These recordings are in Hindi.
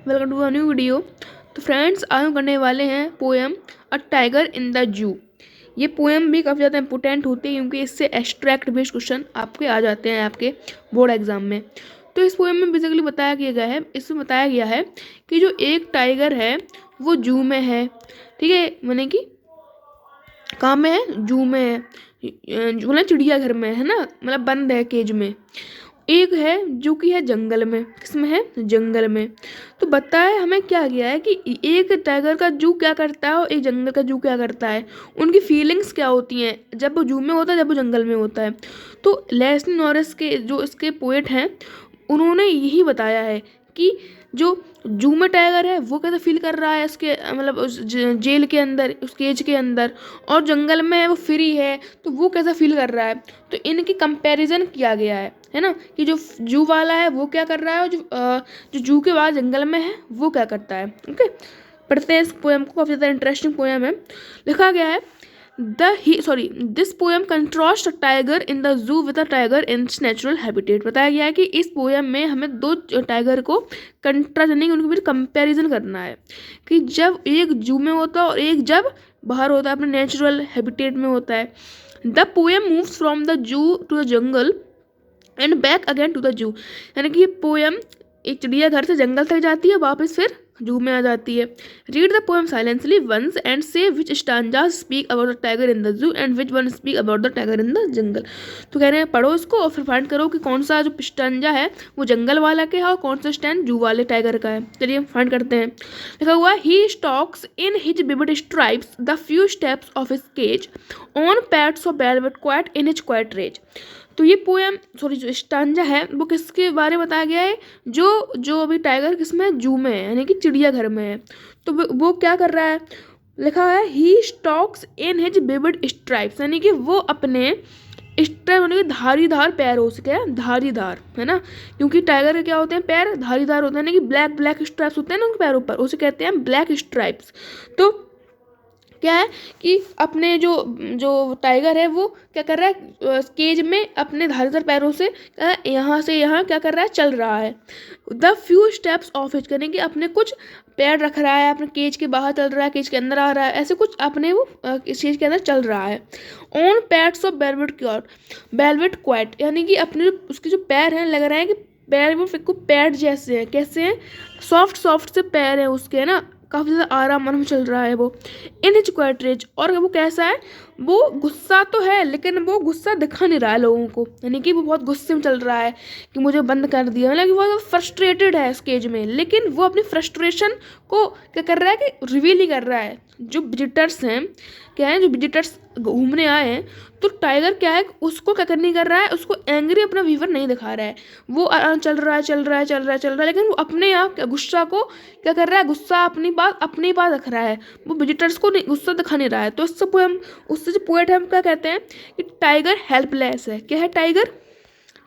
Welcome to a new video. तो फ्रेंड्स, आज हम करने वाले हैं poem a tiger in the zoo. ये पोएम भी काफ़ी ज़्यादा इंपॉर्टेंट होती है क्योंकि इससे एब्स्ट्रैक्ट बेस्ड क्वेश्चन आपके आ जाते हैं आपके बोर्ड एग्जाम में। तो इस पोएम में बेसिकली बताया गया है, इसमें बताया गया है कि जो एक टाइगर है वो जू में है। ठीक है, माने कि कहाँ में है? जू में है, मतलब चिड़ियाघर में है ना, मतलब बंद है केज में। एक है जो कि है जंगल में। किसमें है? जंगल में। तो बताए हमें क्या गया है कि एक टाइगर का जू क्या करता है और एक जंगल का जू क्या करता है, उनकी फीलिंग्स क्या होती हैं जब वो जू में होता है, जब वो जंगल में होता है। तो लेस्ली नॉरिस के जो इसके पोएट हैं, उन्होंने यही बताया है कि जो जू में टाइगर है वो कैसे फील कर रहा है इसके मतलब उस जेल के अंदर, उस केज के अंदर, और जंगल में है वो फ्री है तो वो कैसा फील कर रहा है। तो इनकी कंपैरिजन किया गया है ना, कि जो जू वाला है वो क्या कर रहा है और जो जू के बाद जंगल में है वो क्या करता है। ओके, पढ़ते हैं इस पोएम को। काफ़ी ज़्यादा इंटरेस्टिंग पोएम है। लिखा गया है this poem contrast tiger in the जू with a tiger in its natural habitat. बताया गया है कि इस पोएम में हमें दो टाइगर को कंट्रास्ट यानी कि उनके बीच कंपैरिजन करना है कि जब एक जू में होता है और एक जब बाहर होता है, अपने नेचुरल हैबिटेट में होता है। The poem moves from the zoo to the jungle and back again to the zoo. यानी कि ये पोएम एक चिड़ियाघर से जंगल तक जाती है, वापस फिर जू में आ जाती है। Read the poem silently once and say which stanzas speak about the tiger in the zoo and which one speak about the tiger in the jungle. तो कह रहे हैं पढ़ो इसको और फिर फाइंड करो कि कौन सा जो स्टांजा है वो जंगल वाला के है और कौन सा स्टैंड जू वाले टाइगर का है। चलिए हम फाइंड करते हैं। लिखा हुआ है, he stalks in his vivid stripes the few steps of his cage on pads of velvet quiet in his quiet rage. तो ये पोएम जो स्टांजा है वो किसके बारे में बताया गया है? जो अभी टाइगर किसमें? जू में है, यानी कि चिड़ियाघर में है। तो वो क्या कर रहा है? लिखा है, he stalks in his vivid stripes, यानी कि वो अपने स्ट्राइप यानी कि धारीदार पैर हो सके, धारीदार है ना, क्योंकि टाइगर के क्या होते हैं? पैर धारीदार होते हैं, यानी कि ब्लैक ब्लैक स्ट्राइप्स होते हैं ना उनके पैरों पर, उसे कहते हैं ब्लैक स्ट्राइप्स। तो क्या है कि अपने जो टाइगर है वो क्या कर रहा है? केज में अपने धारीदार पैरों से यहाँ से यहाँ क्या कर रहा है? चल रहा है। The few steps of it, यानी कि अपने कुछ पैर रख रहा है, अपने केज के बाहर चल रहा है, केज के अंदर आ रहा है, ऐसे कुछ अपने वो इस केज के अंदर चल रहा है। On pads of velvet quite, यानी कि अपने उसके जो पैर हैं लग रहा है कि पैर वो पैड जैसे हैं। कैसे हैं? सॉफ्ट सॉफ्ट से पैर हैं उसके, है ना, काफ़ी ज़्यादा आराम आराम चल रहा है वो। इन हिज क्वाइट रेज, और वो कैसा है? वो गुस्सा तो है लेकिन वो गुस्सा दिखा नहीं रहा है लोगों को, यानी कि वो बहुत गुस्से में चल रहा है कि मुझे बंद कर दिया, मतलब कि वो फ्रस्ट्रेटेड है स्टेज में, लेकिन वो अपनी फ्रस्ट्रेशन को क्या कर रहा है कि रिवील ही कर रहा है। जो विजिटर्स हैं, क्या है, जो विजिटर्स घूमने आए हैं, तो टाइगर क्या है उसको क्या करनी कर रहा है? उसको एंग्री अपना वीवर नहीं दिखा रहा है। वो चल रहा है चल रहा है चल रहा है चल रहा है, लेकिन वो अपने आप गुस्सा को क्या कर रहा है? गुस्सा अपनी बात रख रहा है, वो विजिटर्स को नहीं गुस्सा दिखा नहीं रहा है। तो उससे जो पोएट है हम क्या कहते हैं कि टाइगर हेल्पलेस है। क्या है?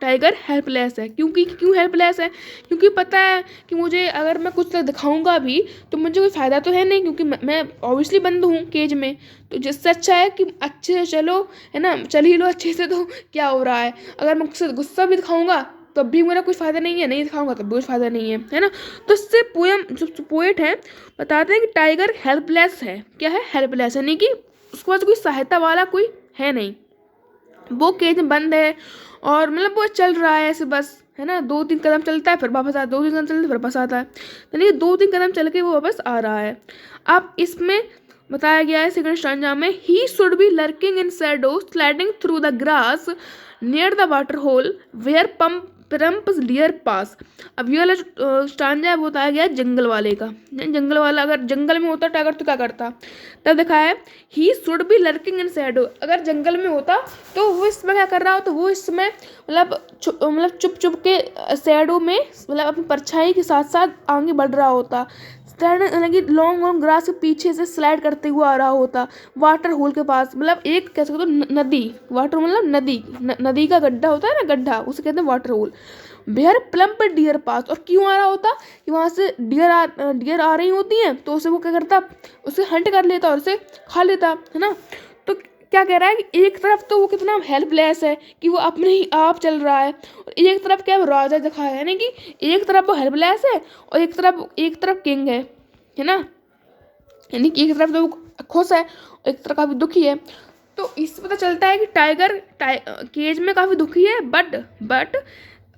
टाइगर हेल्पलेस है। क्यों हेल्पलेस है? क्योंकि पता है कि मुझे अगर मैं कुछ दिखाऊंगा भी तो मुझे कोई फ़ायदा तो है नहीं, क्योंकि मैं ऑब्वियसली बंद हूँ केज में। तो जिससे अच्छा है कि अच्छे से चलो, है ना, चल ही लो अच्छे से, तो क्या हो रहा है? अगर मैं गुस्सा भी दिखाऊंगा तब भी मेरा कुछ फ़ायदा नहीं है, नहीं दिखाऊंगा तब भी कुछ फ़ायदा नहीं है ना। तो इससे पोएम जो पोएट है बताते हैं कि टाइगर हेल्पलेस है। क्या है? हेल्पलेस, यानी कि उसके पास कोई सहायता वाला कोई है नहीं, वो केज में बंद है और मतलब वो चल रहा है ऐसे बस, है ना, 2-3 कदम चलता है फिर वापस आता है, 2-3 कदम चलता है फिर वापस आता है, यानी कि 2-3 कदम चल के वो वापस आ रहा है। अब इसमें बताया गया है सेकंड स्टांजा में, he should be lurking in shadow sliding through the grass near the water hole where plump deer pass. अब ये वाला जो स्टांजा है वो बताया गया है जंगल वाले का। जंगल वाला अगर जंगल में होता टाइगर तो क्या करता? तब देखा है, ही should be lurking in shadow, अगर जंगल में होता तो वो इसमें क्या कर रहा हो? तो वो इसमें मतलब चुप चुप के शैडो में, मतलब अपनी परछाई के साथ साथ आगे बढ़ रहा होता, यानी कि लॉन्ग लॉन्ग ग्रास के पीछे से स्लाइड करते हुए आ रहा होता वाटर होल के पास। मतलब एक कह सकते हो नदी, वाटर मतलब नदी का गड्ढा होता है ना, गड्ढा, उसे कहते हैं water hole. Behar plump dear पास, और क्यों आ रहा होता कि वहाँ से डियर आ रही होती हैं, तो उसे वो क्या करता? उसे हंट कर लेता और उसे खा लेता, है ना। तो क्या कह रहा है कि एक तरफ तो वो कितना हेल्पलेस है कि वो अपने ही आप चल रहा है, और एक तरफ क्या है, वो राजा दिखाया है, यानी कि एक तरफ वो हेल्पलेस है और एक तरफ किंग है ना, यानी कि एक तरफ तो वो खुश है और एक तरफ काफी दुखी है। तो इससे पता चलता है कि टाइगर केज में काफी दुखी है, बट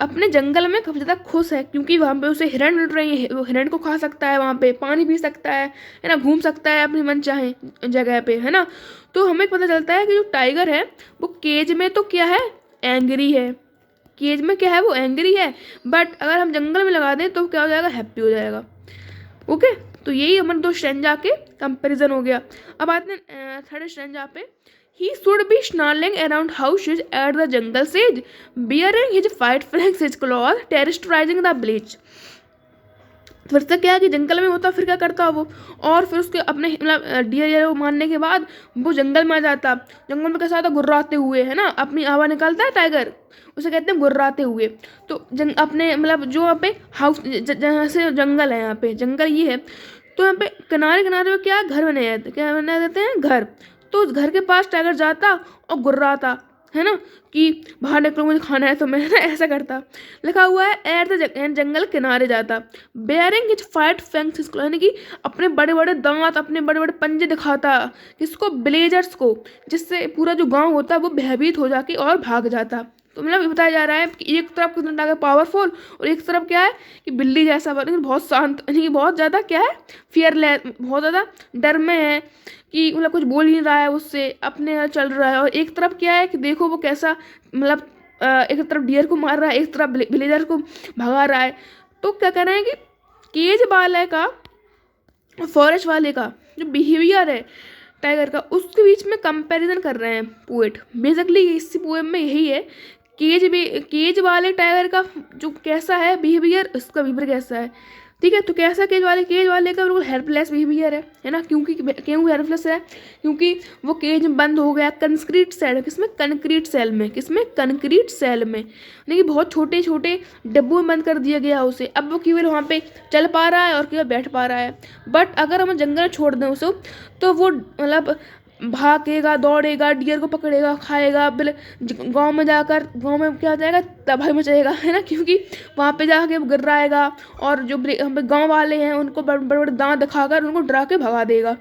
अपने जंगल में काफी ज्यादा खुश है, क्योंकि वहां पे उसे हिरण मिल रही है, वो हिरण को खा सकता है, वहां पे पानी पी सकता है ना, घूम सकता है अपनी मन चाहे जगह पे, है ना। तो हमें पता चलता है कि जो टाइगर है वो केज में तो क्या है, एंग्री है, केज में क्या है, वो एंग्री है, बट अगर हम जंगल में लगा दें तो क्या हो जाएगा, हैप्पी हो जाएगा। ओके, तो यही हमारे दो स्ट्रेंजा के कंपैरिजन हो गया। अब आते हैं थर्ड स्ट्रेंजा पे। He should be snarling around houses at the jungle sage, bearing his fight fangs, his claws, terrorizing the village. फिर से क्या है कि जंगल में होता, फिर क्या करता वो, और फिर उसके अपने मतलब डियर को मारने के बाद वो जंगल में आ जाता, जंगल में कैसा आता, गुर्राते हुए, है ना, अपनी आवाज़ निकालता है टाइगर, उसे कहते हैं गुर्राते हुए। तो अपने मतलब जो यहाँ पे हाउस जहाँ से जंगल है, यहाँ पे जंगल ये है, तो यहाँ पे किनारे किनारे पे क्या घर बनाए जाते, क्या बनाए जाते हैं, घर। तो उस घर के पास टाइगर जाता और गुर्राता, है ना, कि बाहर निकलो मुझे खाना है, तो मैं ना ऐसा करता। लिखा हुआ है एट द जंगल किनारे जाता, बेयरिंग हिज फाइट फैंग्स, यानी कि अपने बड़े बड़े दांत, अपने बड़े बड़े पंजे दिखाता, किसको, विलेजर्स को, जिससे पूरा जो गांव होता है वो भयभीत हो जाके और भाग जाता। तो मतलब बताया जा रहा है कि एक तरफ कितना टाइगर पावरफुल और एक तरफ क्या है कि बिल्ली जैसा, लेकिन बहुत शांत, यानी कि बहुत ज़्यादा क्या है, फियरलेस, बहुत ज़्यादा डर में है, कि मतलब कुछ बोल ही नहीं रहा है उससे, अपने चल रहा है। और एक तरफ क्या है कि देखो वो कैसा, मतलब एक तरफ डियर को मार रहा है, एक तरफ विलेजर को भगा रहा है। तो क्या कह रहे हैं कि केज वाले का, फॉरेस्ट वाले का जो बिहेवियर है टाइगर का, उसके बीच में कंपैरिजन कर रहे हैं पोएट। बेसिकली इस पोएम में यही है, केज वाले टाइगर का जो कैसा है बिहेवियर, उसका बिहेवियर कैसा है, ठीक है। तो कैसा केज वाले का बिल्कुल हेल्पलेस बिहेवियर है ना, क्यों हेल्पलेस है, क्योंकि वो केज में बंद हो गया कंक्रीट सेल, कंक्रीट सेल में, यानी कि बहुत छोटे छोटे डिब्बों में बंद कर दिया गया उसे। अब वो केवल वहाँ पे चल पा रहा है और केवल बैठ पा रहा है, बट अगर हम जंगल छोड़ दें उसे, तो वो मतलब भागेगा, दौड़ेगा, डियर को पकड़ेगा, खाएगा, गांव में जाकर, गांव में क्या हो जाएगा, तबाही मचेगा, है ना, क्योंकि वहाँ पे जाके वो गिर्राएगा और जो गांव वाले हैं उनको बड़े बड़े दांत दिखाकर उनको डरा के भगा देगा।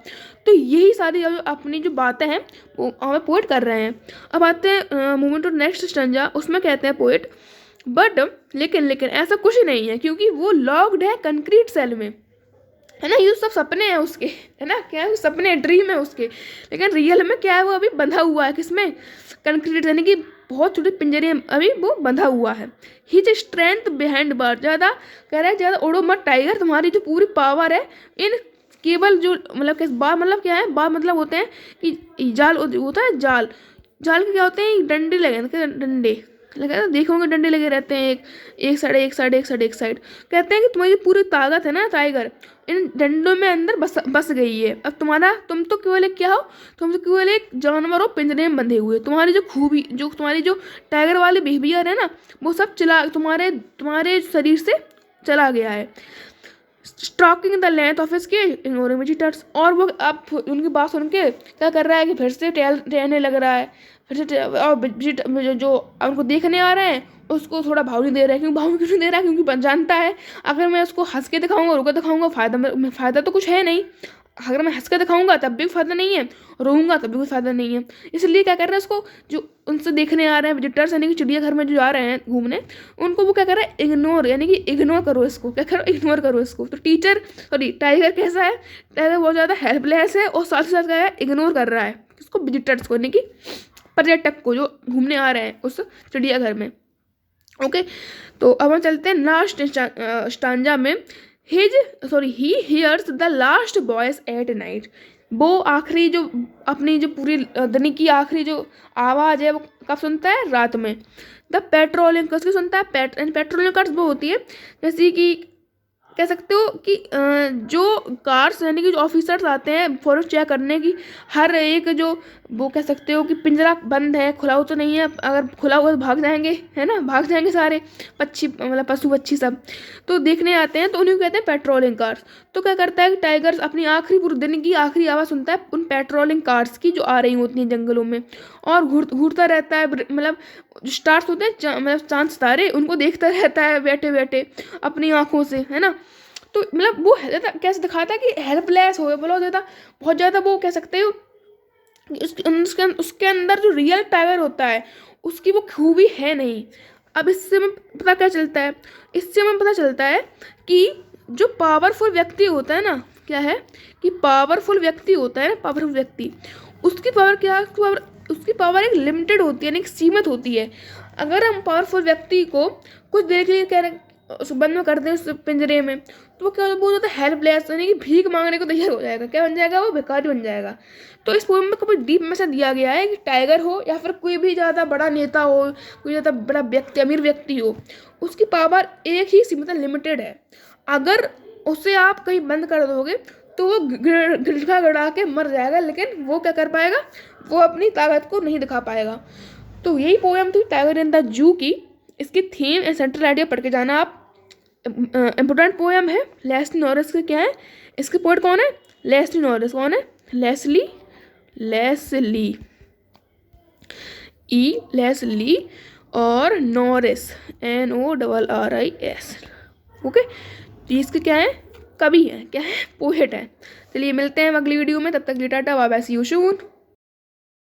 तो यही सारी अपनी जो बातें हैं वो हमें पोएट कर रहे हैं। अब आते हैं मूविंग टू नेक्स्ट स्टैंजा, उसमें कहते हैं पोएट, बट लेकिन ऐसा कुछ ही नहीं है, क्योंकि वो लॉक्ड है कंक्रीट सेल में, है ना, ये सब सपने हैं उसके, है ना, क्या है, सपने ड्रीम है उसके, लेकिन रियल में क्या है, वो अभी बंधा हुआ है, किसमें, कंक्रीट, यानी कि बहुत छोटे पिंजरे में अभी वो बंधा हुआ है। हिज स्ट्रेंथ बिहाइंड बर्ड, ज़्यादा कह रहा है ज़्यादा उड़ो मत टाइगर, तुम्हारी जो पूरी पावर है इन केवल जो मतलब किस बार, मतलब क्या है, बार मतलब होते हैं कि जाल होता है, जाल के क्या होते हैं, डंडे लगे, डंडे लगे, देखोगे डंडे लगे रहते हैं, एक साइड। कहते हैं कि तुम्हारी पूरी ताकत है ना टाइगर, इन डंडों में अंदर बस गई है। अब तुम तो केवल एक क्या हो, तुम तो केवल एक जानवर हो पिंजरे में बंधे हुए। तुम्हारी जो खूबी, जो तुम्हारी जो टाइगर वाले बिहेवियर है ना, वो सब तुम्हारे शरीर से चला गया है। Stalking the length of his cage, ignoring visitors, और वो अब उनकी बात सुन के क्या कर रहा है कि फिर से टहलने लग रहा है, फिर से और जो उनको देखने आ रहे हैं उसको थोड़ा भाव नहीं दे रहा है। क्यों नहीं दे रहा है, क्योंकि जानता है अगर मैं उसको हंस के दिखाऊंगा, रो के दिखाऊंगा, फ़ायदा तो कुछ है नहीं। अगर मैं हंस के दिखाऊंगा तब भी फ़ायदा नहीं है, रोऊंगा तब भी कोई फ़ायदा नहीं है। इसलिए क्या कर रहा है, उसको जो उनसे देखने आ रहे हैं विजिटर्स, यानी कि चिड़ियाघर में जो जा रहे हैं घूमने, उनको वो क्या कर रहा है, इग्नोर, यानी कि इग्नोर करो इसको, क्या करो, इग्नोर करो इसको। तो टाइगर कैसा है, टाइगर बहुत ज़्यादा हेल्पलेस है और साथ ही साथ क्या है, इग्नोर कर रहा है उसको, विजिटर्स को, यानी कि पर्यटक को जो घूमने आ रहे हैं उस चिड़ियाघर में। ओके, तो अब हम चलते हैं लास्ट स्टांजा में। He hears the last voice at night, वो आखिरी जो अपनी जो पूरी दिन की आखिरी जो आवाज़ है वो कब सुनता है, रात में। द पेट्रोलिंग किसकी सुनता है, पेट्रोलिंग कार्स वो होती है, जैसे कि कह सकते हो कि जो कार्स, यानी कि जो ऑफिसर्स आते हैं फॉरेस्ट चेक करने की, हर एक जो वो कह सकते हो कि पिंजरा बंद है, खुला हुआ तो नहीं है, अगर खुला हुआ तो भाग जाएंगे, है ना, भाग जाएंगे सारे पक्षी, मतलब पशु पक्षी सब, तो देखने आते हैं, तो उन्हें कहते हैं पेट्रोलिंग कार्स। तो क्या करता है कि टाइगर अपनी आखिरी पूरे दिन की आखिरी आवाज़ सुनता है उन पेट्रोलिंग कार्स की जो आ रही होती हैं जंगलों में, और घूरता रहता है, मतलब जो स्टार्स होते हैं मतलब चांद सितारे, उनको देखता रहता है बैठे बैठे अपनी आंखों से, है ना। तो मतलब वो कैसे दिखाता है कि हेल्पलेस हो बोला जाता, बहुत ज़्यादा वो कह सकते हो उसके अंदर जो रियल टाइगर होता है उसकी वो खूबी है नहीं। अब इससे हमें पता क्या चलता है, इससे हमें पता चलता है कि जो पावरफुल व्यक्ति होता है ना, क्या है कि पावरफुल व्यक्ति होता है ना, पावरफुल व्यक्ति, उसकी पावर क्या है, उसकी पावर एक लिमिटेड होती है, यानी एक सीमित होती है। अगर हम पावरफुल व्यक्ति को कुछ देर के लिए कह रहे बंद कर दें उस पिंजरे में, तो वो क्या बहुत ज़्यादा हेल्पलेस, यानी कि भीख मांगने को तैयार हो जाएगा, क्या बन जाएगा, वो भिखारी बन जाएगा। तो इस पोएम में काफ़ी डीप मैसेज दिया गया है कि टाइगर हो या फिर कोई भी ज़्यादा बड़ा नेता हो, कोई ज़्यादा बड़ा व्यक्ति, अमीर व्यक्ति हो, उसकी पावर एक ही सीमित लिमिटेड है। अगर उसे आप कहीं बंद कर दोगे तो वो गिड़खा गड़ा के मर जाएगा, लेकिन वो क्या कर पाएगा, वो अपनी ताकत को नहीं दिखा पाएगा। तो यही पोएम थी टाइगर इन द जू की। इसकी थीम एंड सेंट्रल आइडिया पढ़ के जाना आप। इम्पोर्टेंट पोएम है। लेस्ली नॉरिस का क्या है, इसके पोएट कौन है, लेस्ली नॉरिस। कौन है, लेस्ली लेस्ली और नॉरिस, NORRIS। ओके, तो इसके क्या है, कवि है, क्या है, पोएट है। चलिए मिलते हैं अगली वीडियो में, तब तक ta-ta, bye bye, see you soon.